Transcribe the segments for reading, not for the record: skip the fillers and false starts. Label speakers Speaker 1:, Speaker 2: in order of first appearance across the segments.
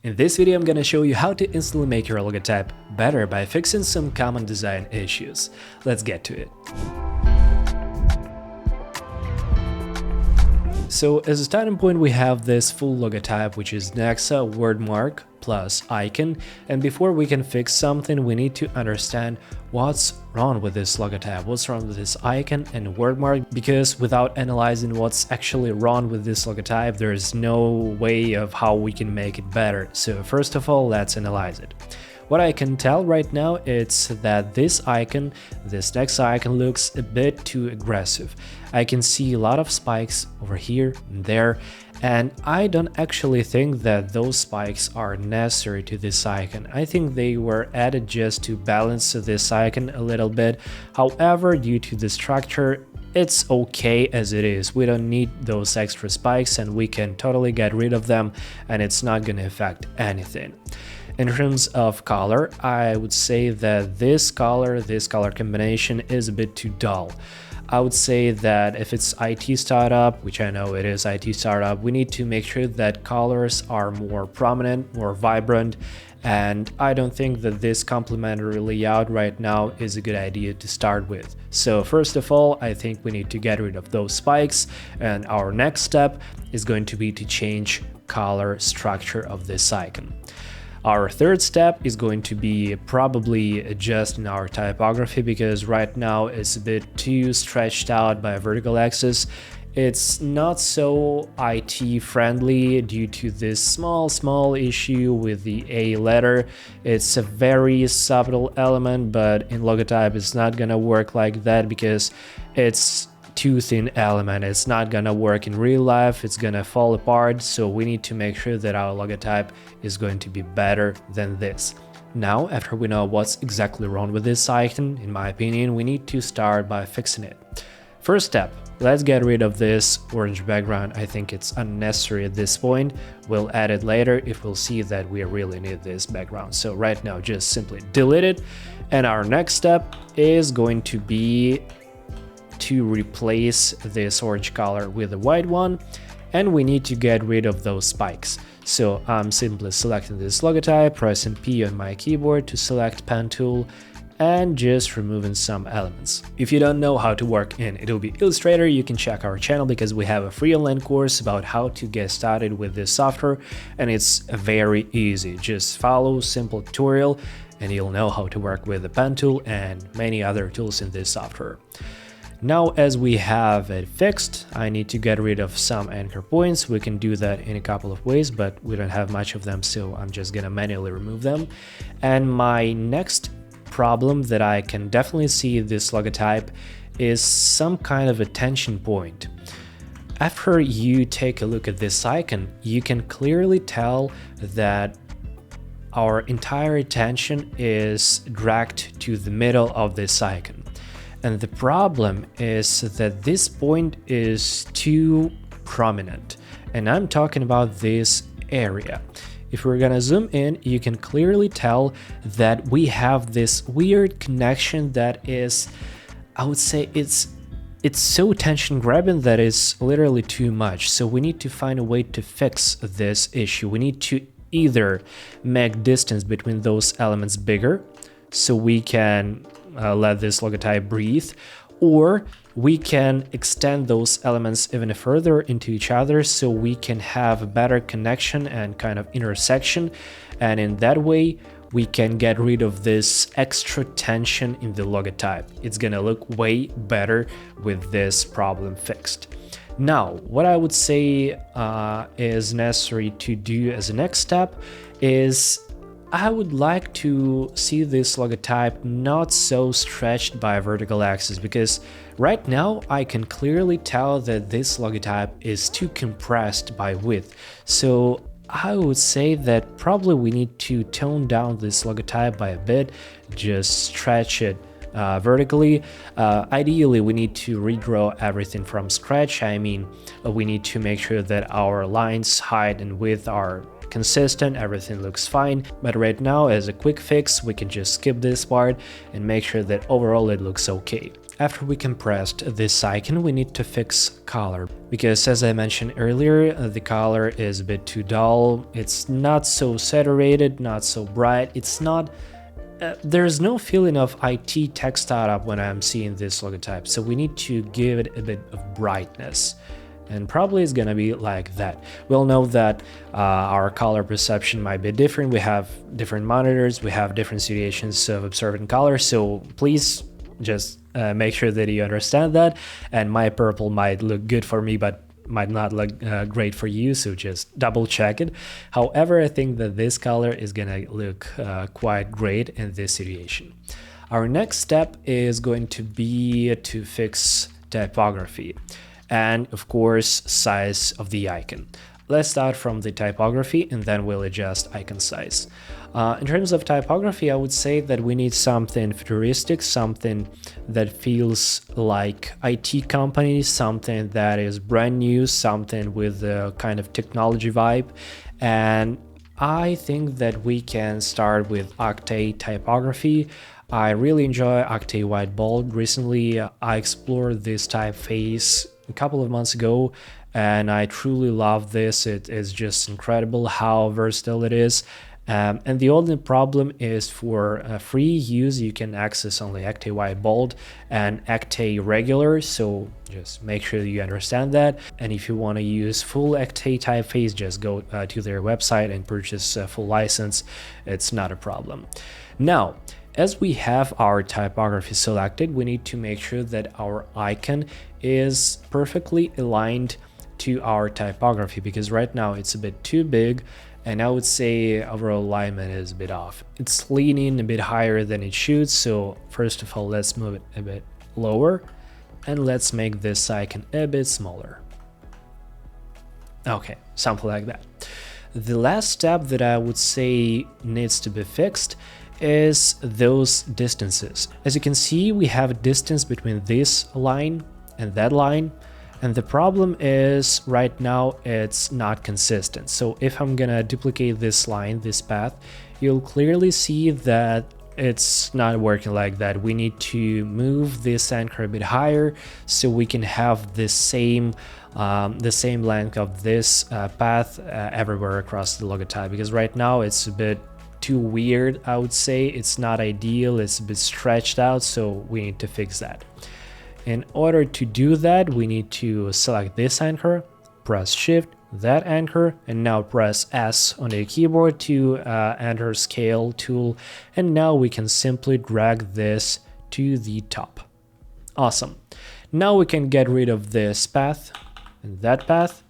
Speaker 1: In this video, I'm gonna show you how to instantly make your logotype better by fixing some common design issues. Let's get to it. So as a starting point, we have this full logotype, which is Nexa wordmark plus icon. And before we can fix something, we need to understand what's wrong with this logotype, what's wrong with this icon and wordmark, because without analyzing what's actually wrong with this logotype, there is no way of how we can make it better. So first of all, let's analyze it. What I can tell right now is that this icon, this next icon, looks a bit too aggressive. I can see a lot of spikes over here and there, and I don't actually think that those spikes are necessary to this icon. I think they were added just to balance this icon a little bit. However, due to the structure, it's okay as it is. We don't need those extra spikes and we can totally get rid of them, and it's not gonna affect anything. In terms of color, I would say that this color combination is a bit too dull. I would say that if it's IT startup, which I know it is IT startup, we need to make sure that colors are more prominent, more vibrant, and I don't think that this complementary layout right now is a good idea to start with. So first of all, I think we need to get rid of those spikes, and our next step is going to be to change color structure of this icon. Our third step is going to be probably adjusting our typography, because right now it's a bit too stretched out by a vertical axis. It's not so IT friendly due to this small issue with the A letter. It's a very subtle element, but in logotype it's not gonna work like that because it's too thin element. It's not gonna work in real life, it's gonna fall apart, so we need to make sure that our logotype is going to be better than this. Now, after we know what's exactly wrong with this icon, in my opinion, we need to start by fixing it. First step, let's get rid of this orange background. I think it's unnecessary at this point. We'll add it later if we'll see that we really need this background. So right now, just simply delete it. And our next step is going to be to replace this orange color with a white one, and we need to get rid of those spikes. So I'm simply selecting this logotype, pressing P on my keyboard to select pen tool, and just removing some elements. If you don't know how to work in Adobe Illustrator, you can check our channel because we have a free online course about how to get started with this software, and it's very easy. Just follow simple tutorial and you'll know how to work with the pen tool and many other tools in this software. Now, as we have it fixed, I need to get rid of some anchor points. We can do that in a couple of ways, but we don't have much of them, so I'm just gonna manually remove them. And my next problem that I can definitely see in this logotype is some kind of a tension point. After you take a look at this icon, you can clearly tell that our entire attention is dragged to the middle of this icon. And the problem is that this point is too prominent, and I'm talking about this area. If we're gonna zoom in, you can clearly tell that we have this weird connection that is, I would say it's so tension grabbing that it's literally too much. So we need to find a way to fix this issue. We need to either make distance between those elements bigger so we can let this logotype breathe, or we can extend those elements even further into each other so we can have a better connection and kind of intersection, and in that way we can get rid of this extra tension in the logotype. It's gonna look way better with this problem fixed. Now, what I would say is necessary to do as a next step is I would like to see this logotype not so stretched by a vertical axis, because right now I can clearly tell that this logotype is too compressed by width. So I would say that probably we need to tone down this logotype by a bit, just stretch it vertically. Ideally, we need to redraw everything from scratch. I mean, we need to make sure that our lines, height and width are consistent, everything looks fine. But right now, as a quick fix, we can just skip this part and make sure that overall it looks okay. After we compressed this icon, we need to fix color, because as I mentioned earlier, the color is a bit too dull. It's not so saturated, not so bright. It's not there's no feeling of IT tech startup when I'm seeing this logotype, so we need to give it a bit of brightness. And probably it's gonna be like that. We'll know that our color perception might be different. We have different monitors, we have different situations of observing color, so please just make sure that you understand that. And my purple might look good for me, but might not look great for you, so just double check it. However, I think that this color is gonna look quite great in this situation. Our next step is going to be to fix typography and of course size of the icon. Let's start from the typography and then we'll adjust icon size. In terms of typography, I would say that we need something futuristic, something that feels like IT company, something that is brand new, something with a kind of technology vibe. And I think that we can start with Octave typography. I really enjoy Octave White Bold. Recently, I explored this typeface a couple of months ago, and I truly love this. It is just incredible how versatile it is. And the only problem is for free use, you can access only Octave White Bold and Octave Regular, so just make sure that you understand that. And if you want to use full Octave typeface, just go to their website and purchase a full license. It's not a problem. Now, as we have our typography selected, we need to make sure that our icon is perfectly aligned to our typography, because right now it's a bit too big, and I would say overall alignment is a bit off. It's leaning a bit higher than it should, so first of all, let's move it a bit lower, and let's make this icon a bit smaller. Okay, something like that. The last step that I would say needs to be fixed is those distances. As you can see, we have a distance between this line and that line, and the problem is right now it's not consistent. So if I'm gonna duplicate this line, this path, you'll clearly see that it's not working like that. We need to move this anchor a bit higher so we can have the same length of this path everywhere across the logotype, because right now it's a bit too weird. I would say it's not ideal, it's a bit stretched out, so we need to fix that. In order to do that, we need to select this anchor, press Shift, that anchor, and now press S on the keyboard to enter Scale tool, and now we can simply drag this to the top. Awesome. Now we can get rid of this path and that path,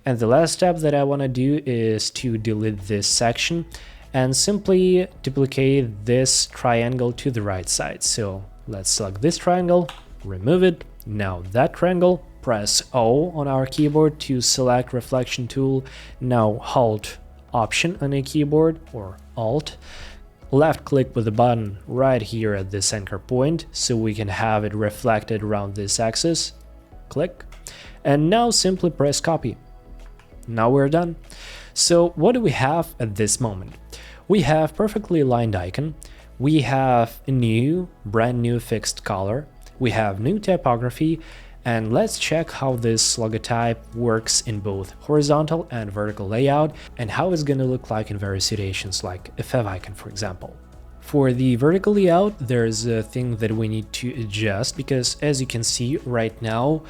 Speaker 1: and the last step that I want to do is to delete this section and simply duplicate this triangle to the right side. So let's select this triangle, remove it. Now that triangle, press O on our keyboard to select reflection tool. Now hold Option on a keyboard or Alt. Left click with the button right here at this anchor point so we can have it reflected around this axis. Click. And now simply press copy. Now we're done. So what do we have at this moment? We have perfectly aligned icon. We have a brand new fixed color. We have new typography, and let's check how this logotype works in both horizontal and vertical layout and how it's going to look like in various situations, like a favicon, for example. For the vertical layout, there's a thing that we need to adjust, because as you can see right now,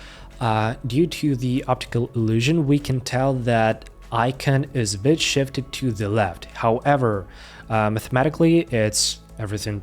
Speaker 1: due to the optical illusion, we can tell that icon is a bit shifted to the left. However, mathematically, it's everything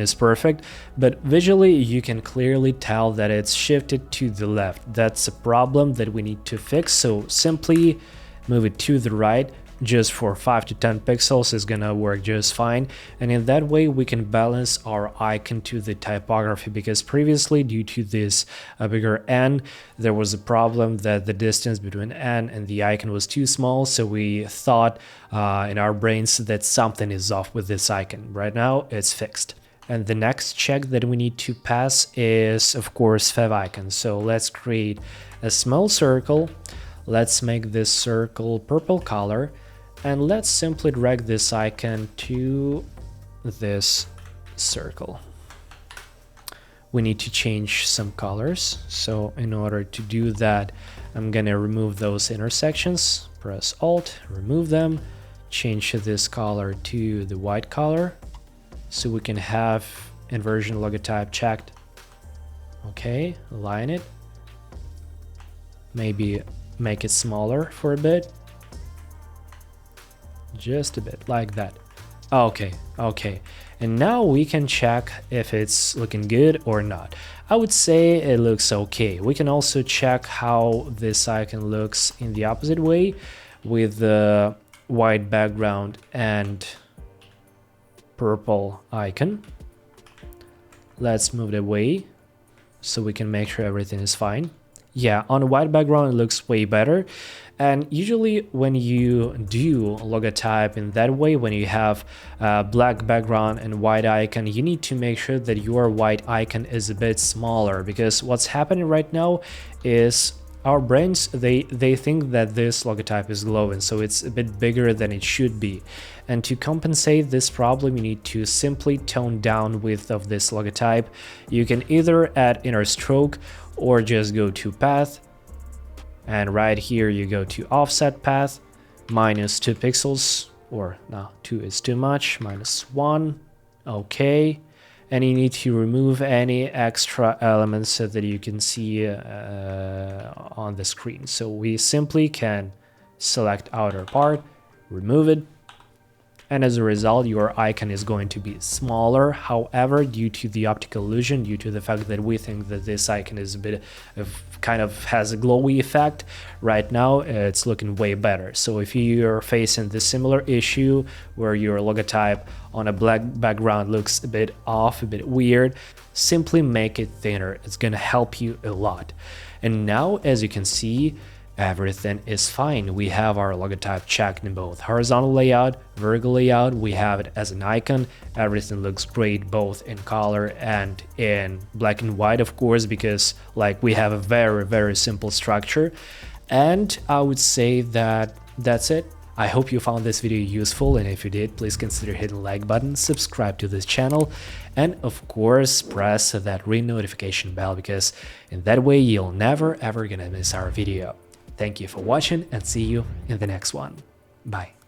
Speaker 1: is perfect, but visually you can clearly tell that it's shifted to the left. That's a problem that we need to fix, so simply move it to the right. Just for 5 to 10 pixels is gonna work just fine, and in that way we can balance our icon to the typography, because previously, due to this bigger N, there was a problem that the distance between N and the icon was too small, so we thought in our brains that something is off with this icon. Right now it's fixed. And the next check that we need to pass is of course favicon. So let's create a small circle. Let's make this circle purple color, and let's simply drag this icon to this circle. we need to change some colors. So in order to do that, I'm gonna remove those intersections, press Alt, remove them, change this color to the white color so we can have inversion logotype checked. Okay, align it. Maybe make it smaller for a bit. Just a bit, like that. Okay. And now we can check if it's looking good or not. I would say it looks okay. We can also check how this icon looks in the opposite way with the white background and purple icon. Let's move it away so we can make sure everything is fine. Yeah, on a white background it looks way better. And usually when you do logotype in that way, when you have black background and white icon, you need to make sure that your white icon is a bit smaller, because what's happening right now is our brains, they think that this logotype is glowing, so it's a bit bigger than it should be. And to compensate this problem, you need to simply tone down width of this logotype. You can either add inner stroke or just go to path, and right here you go to offset path, -2 pixels, or no, 2 is too much, -1, okay. And you need to remove any extra elements so that you can see on the screen. So we simply can select outer part, remove it, and as a result your icon is going to be smaller. However, due to the optical illusion, due to the fact that we think that this icon is a bit of kind of has a glowy effect, right now it's looking way better. So if you're facing this similar issue where your logotype on a black background looks a bit off, a bit weird, simply make it thinner. It's gonna help you a lot. And now, as you can see, everything is fine. We have our logotype checked in both horizontal layout, vertical layout. We have it as an icon. Everything looks great both in color and in black and white, of course, because like we have a very simple structure. And I would say that that's it. I hope you found this video useful, and if you did, please consider hitting the like button, subscribe to this channel, and of course press that ring notification bell, because in that way you'll never ever gonna miss our video. Thank you for watching, and see you in the next one. Bye.